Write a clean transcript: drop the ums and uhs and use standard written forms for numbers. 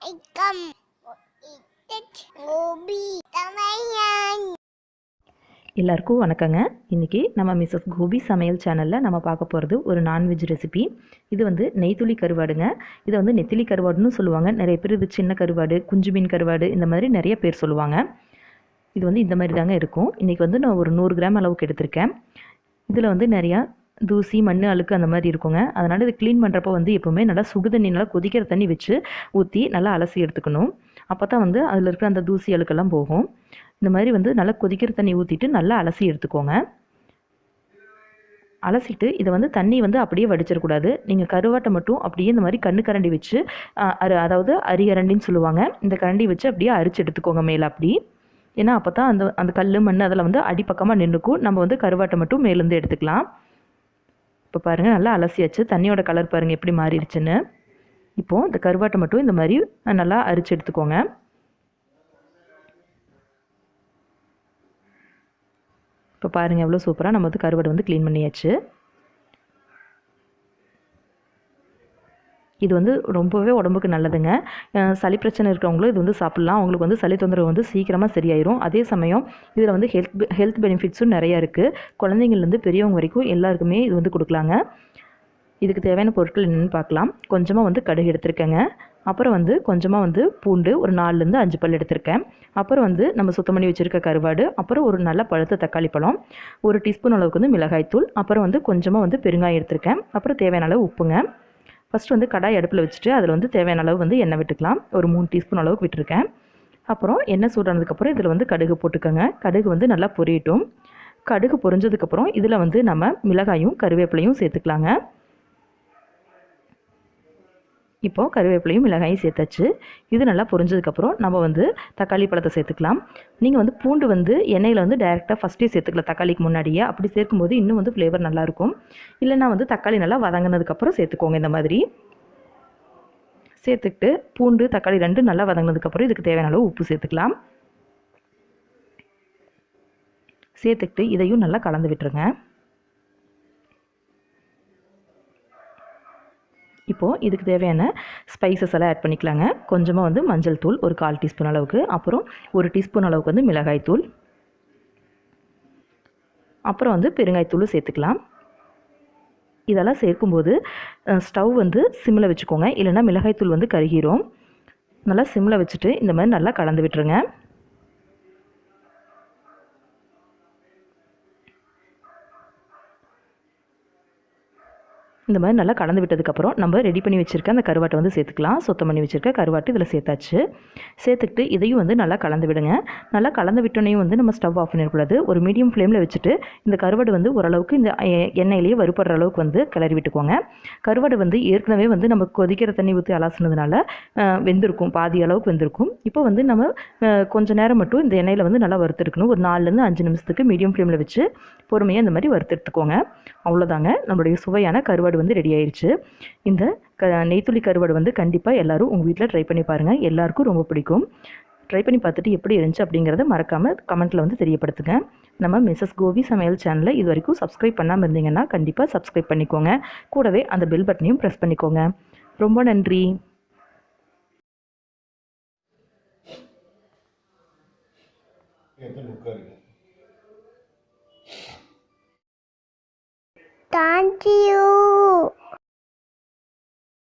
ஐக்கம் கோபி தமையன். எல்லாருக்கும் வணக்கங்க. இன்றைக்கி நம்ம மிஸ்ஸஸ் கோபி சமையல் சேனலில் நம்ம பார்க்க போகிறது ஒரு நான்வெஜ் ரெசிபி. இது வந்து நெய்த்துளி கருவாடுங்க. இதை வந்து நெத்திலி கருவாடுன்னு சொல்லுவாங்க. நிறைய பேர் இது சின்ன கருவாடு, குஞ்சு மீன் கருவாடு, இந்த மாதிரி நிறைய பேர் சொல்லுவாங்க. இது வந்து இந்த மாதிரி தாங்க இருக்கும். இன்றைக்கி வந்து நான் ஒரு 100 கிராம் அளவுக்கு எடுத்திருக்கேன். இதில் வந்து நிறையா தூசி, மண், அழுக்கு அந்த மாதிரி இருக்குங்க. அதனால் இது க்ளீன் பண்ணுறப்போ வந்து எப்போவுமே நல்லா சுடு தண்ணி, நல்லா கொதிக்கிற தண்ணி வச்சு ஊற்றி நல்லா அலசி எடுத்துக்கணும். அப்போ தான் வந்து அதில் இருக்கிற அந்த தூசி அழுக்கெல்லாம் போகும். இந்த மாதிரி வந்து நல்லா கொதிக்கிற தண்ணி ஊற்றிட்டு நல்லா அலசி எடுத்துக்கோங்க. அலசிட்டு இதை வந்து தண்ணி வந்து அப்படியே வடிச்சிடக்கூடாது. நீங்கள் கருவாட்டை மட்டும் அப்படியே இந்த மாதிரி கண்ணு கரண்டி வச்சு அதாவது அரிகரண்டின்னு சொல்லுவாங்க, இந்த கரண்டி வச்சு அப்படியே அரிச்சு எடுத்துக்கோங்க மேலே அப்படி. ஏன்னா அப்போ தான் அந்த கல், மண் அதில் வந்து அடிப்பக்கமாக நின்றுக்கும். நம்ம வந்து கருவாட்டை மட்டும் மேலேருந்து எடுத்துக்கலாம். இப்போ பாருங்கள், நல்லா அலசியாச்சு. தண்ணியோட கலர் பாருங்கள் எப்படி மாறிடுச்சுன்னு. இப்போது இந்த கருவாட்டை மட்டும் இந்த மாதிரி நல்லா அரிச்சு எடுத்துக்கோங்க. இப்போ பாருங்கள் எவ்வளோ சூப்பராக நம்ம வந்து கருவாடு வந்து க்ளீன் பண்ணியாச்சு. இது வந்து ரொம்பவே உடம்புக்கு நல்லதுங்க. சளி பிரச்சனை இருக்கிறவங்களும் இது வந்து சாப்பிட்லாம். அவங்களுக்கு வந்து சளி தொந்தரவு வந்து சீக்கிரமாக சரியாயிரும். அதே சமயம் இதில் வந்து ஹெல்த் பெனிஃபிட்ஸும் நிறையா இருக்குது. குழந்தைங்கள்லேருந்து பெரியவங்க வரைக்கும் எல்லாருக்குமே இது வந்து கொடுக்கலாங்க. இதுக்கு தேவையான பொருட்கள் என்னென்னு பார்க்கலாம். கொஞ்சமாக வந்து கடுகு எடுத்திருக்கேங்க. அப்புறம் வந்து கொஞ்சமாக வந்து பூண்டு ஒரு 4லேருந்து 5 பல் எடுத்திருக்கேன். அப்புறம் வந்து நம்ம சுத்தம் பண்ணி வச்சுருக்க கருவாடு, அப்புறம் ஒரு நல்ல பழுத்த தக்காளி பழம், 1 டீஸ்பூன் அளவுக்கு வந்து மிளகாய்த்தூள், அப்புறம் வந்து கொஞ்சமாக வந்து பெருங்காயம் எடுத்திருக்கேன். அப்புறம் தேவையான அளவு உப்புங்க. ஃபஸ்ட்டு வந்து கடாய் அடுப்பில் வச்சுட்டு அதில் வந்து தேவையான அளவு வந்து எண்ணெய் விட்டுக்கலாம். ஒரு 3 டீஸ்பூன் அளவுக்கு விட்டுருக்கேன். அப்புறம் எண்ணெய் சூடானதுக்கப்புறம் இதில் வந்து கடுகு போட்டுக்கோங்க. கடுகு வந்து நல்லா பொரியட்டும். கடுகு பொரிஞ்சதுக்கப்புறம் இதில் வந்து நம்ம மிளகாயும் கருவேப்பிலையும் சேர்த்துக்கலாங்க. இப்போது கருவேப்பிலையும் மிளகாயும் சேர்த்தாச்சு. இது நல்லா பொரிஞ்சதுக்கப்புறம் நம்ம வந்து தக்காளி பழத்தை சேர்த்துக்கலாம். நீங்கள் வந்து பூண்டு வந்து எண்ணெயில் வந்து டைரெக்டாக ஃபஸ்ட்டே சேர்த்துக்கலாம், தக்காளிக்கு முன்னாடியே. அப்படி சேர்க்கும்போது இன்னும் வந்து ஃப்ளேவர் நல்லாயிருக்கும். இல்லைனா வந்து தக்காளி நல்லா வதங்கினதுக்கப்புறம் சேர்த்துக்கோங்க. இந்த மாதிரி சேர்த்துக்கிட்டு பூண்டு, தக்காளி 2 நல்லா வதங்கினதுக்கப்புறம் இதுக்கு தேவையான அளவு உப்பு சேர்த்துக்கலாம். சேர்த்துக்கிட்டு இதையும் நல்லா கலந்து விட்டுருங்க. இப்போது இதுக்கு தேவையான ஸ்பைசஸ் எல்லாம் ஆட் பண்ணிக்கலாங்க. கொஞ்சமாக வந்து மஞ்சள் தூள் ஒரு 1/4 டீஸ்பூன் அளவுக்கு, அப்புறம் 1 டீஸ்பூன் அளவுக்கு வந்து மிளகாய் தூள், அப்புறம் வந்து பெருங்காயத்தூள் சேர்த்துக்கலாம். இதெல்லாம் சேர்க்கும்போது ஸ்டவ் வந்து சிம்மில் வச்சுக்கோங்க, இல்லைன்னா மிளகாய்த்தூள் வந்து கருகிரும். நல்லா சிம்மில் வச்சுட்டு இந்த மாதிரி நல்லா கலந்து விட்டுருங்க. இந்த மாதிரி நல்லா கலந்து விட்டதுக்கப்புறம் நம்ம ரெடி பண்ணி வச்சுருக்க அந்த கருவாட்டை வந்து சேர்த்துக்கலாம். சுத்தம் பண்ணி வச்சுருக்க கருவாட்டு இதில் சேர்த்தாச்சு. சேர்த்துக்கிட்டு இதையும் வந்து நல்லா கலந்து விடுங்க. நல்லா கலந்து விட்டோனையும் வந்து நம்ம ஸ்டவ் ஆஃப் பண்ணிடக்கூடாது. ஒரு மீடியம் ஃப்ளேமில் வச்சுட்டு இந்த கருவாடு வந்து ஓரளவுக்கு இந்த எண்ணெயிலேயே வறுபடுற அளவுக்கு வந்து கிளறி விட்டுக்கோங்க. கருவாடு வந்து ஏற்கனவே வந்து நம்ம கொதிக்கிற தண்ணி ஊற்றி அலசினதுனால வெந்திருக்கும், பாதி அளவுக்கு வெந்திருக்கும். இப்போ வந்து நம்ம கொஞ்சம் நேரம் மட்டும் இந்த எண்ணெயில் வந்து நல்லா வறுத்துருக்கணும். ஒரு 4லேருந்து 5 நிமிஷத்துக்கு மீடியம் ஃப்ளேமில் வச்சு பொறுமையாக இந்த மாதிரி வறுத்தெடுத்துக்கோங்க. அவ்வளோதாங்க, நம்மளுடைய சுவையான கருவாடு வந்து ரெடி ஆயிடுச்சு. இந்த நெய்த்துளி கருவாடு வந்து கண்டிப்பாக எல்லோரும் உங்கள் வீட்டில் ட்ரை பண்ணி பாருங்கள். எல்லாருக்கும் ரொம்ப பிடிக்கும். ட்ரை பண்ணி பார்த்துட்டு எப்படி இருந்துச்சு அப்படிங்கிறத மறக்காமல் கமெண்ட்டில் வந்து தெரியப்படுத்துங்க. நம்ம மிஸ்ஸஸ் கோபி சமையல் சேனலை இது வரைக்கும் சப்ஸ்கிரைப் பண்ணாமல் இருந்தீங்கன்னா கண்டிப்பாக சப்ஸ்கிரைப் பண்ணிக்கோங்க. கூடவே அந்த பெல் பட்டனையும் ப்ரெஸ் பண்ணிக்கோங்க. ரொம்ப நன்றி. Thank you.